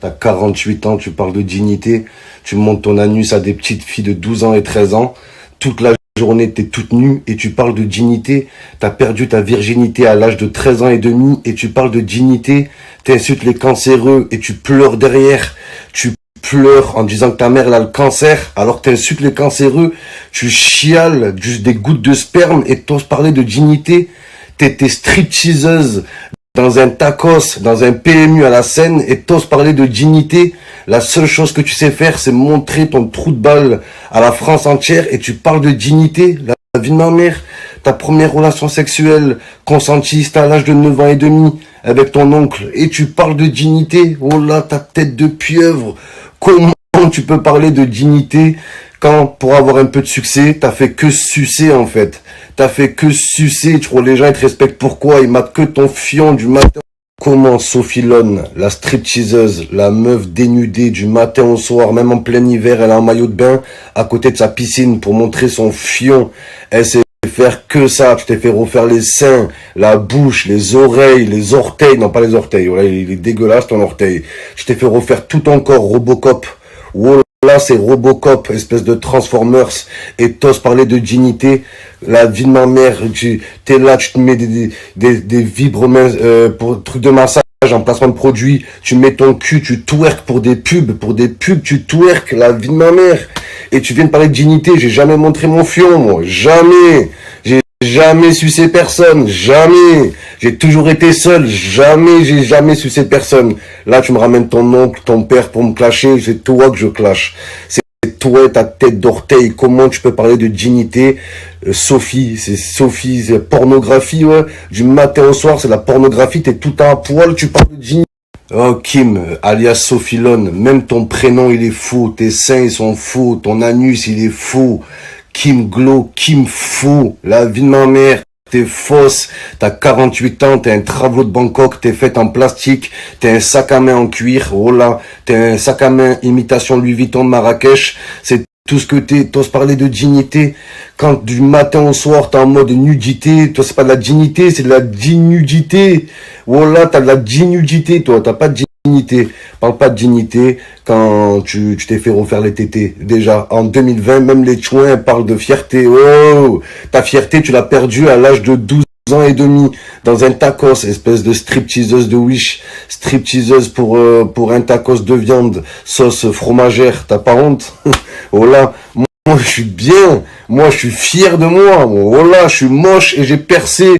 T'as 48 ans, tu parles de dignité, tu montes ton anus à des petites filles de 12 ans et 13 ans, toute la journée t'es toute nue et tu parles de dignité, t'as perdu ta virginité à l'âge de 13 ans et demi et tu parles de dignité, t'insultes les cancéreux et tu pleures derrière, tu pleures en disant que ta mère elle a le cancer alors que t'insultes les cancéreux, tu chiales juste des gouttes de sperme et t'oses parler de dignité, t'es stripteaseuse dans un tacos, dans un PMU à la Seine, et t'oses parler de dignité. La seule chose que tu sais faire, c'est montrer ton trou de balle à la France entière, et tu parles de dignité. La vie de ma mère, ta première relation sexuelle consentie, c'était à l'âge de 9 ans et demi, avec ton oncle, et tu parles de dignité. Oh là, ta tête de pieuvre. Comment tu peux parler de dignité quand, pour avoir un peu de succès, t'as fait que sucer, en fait. T'as fait que sucer. Tu crois les gens, ils te respectent pourquoi? Ils matent que ton fion du matin. Comment Sophie Lone, la stripteaseuse, la meuf dénudée du matin au soir, même en plein hiver, elle a un maillot de bain à côté de sa piscine pour montrer son fion. Elle sait faire que ça. Tu t'es fait refaire les seins, la bouche, les oreilles, les orteils. Non, pas les orteils. Voilà, il est dégueulasse ton orteil. Tu t'es fait refaire tout ton corps, Robocop. Wow. Là, c'est Robocop, espèce de Transformers, et t'oses parler de dignité. La vie de ma mère, t'es là, tu te mets des vibres pour trucs de massage en placement de produits, tu mets ton cul, tu twerk pour des pubs, tu twerk, la vie de ma mère. Et tu viens de parler de dignité, j'ai jamais montré mon fion, moi, jamais. J'ai jamais sucé personne, jamais. J'ai toujours été seul, jamais, j'ai jamais sucé personne. Là, tu me ramènes ton oncle, ton père pour me clasher, c'est toi que je clash. C'est toi et ta tête d'orteil. Comment tu peux parler de dignité? Sophie, c'est pornographie, ouais. Du matin au soir, c'est la pornographie, t'es tout à poil, tu parles de dignité. Oh Kim, alias Sophie Lone, même ton prénom il est faux, tes seins ils sont faux, ton anus il est faux. Kim Glow, Kim fou, la vie de ma mère, t'es fausse, t'as 48 ans, t'es un travelot de Bangkok, t'es faite en plastique, t'es un sac à main en cuir, oh là, t'es un sac à main imitation Louis Vuitton de Marrakech, c'est tout ce que t'es, t'oses parler de dignité, quand du matin au soir t'es en mode nudité, toi c'est pas de la dignité, c'est de la dinudité, oh là, t'as de la dinudité, toi, t'as pas de dignité. Parle pas de dignité quand tu t'es fait refaire les tétés. Déjà, en 2020, même les chouins parlent de fierté. Oh, ta fierté, tu l'as perdue à l'âge de 12 ans et demi dans un tacos, espèce de stripteaseuse de Wish, stripteaseuse pour un tacos de viande, sauce fromagère. T'as pas honte? Oh là, moi je suis bien, moi je suis fier de moi. Oh là, je suis moche et j'ai percé.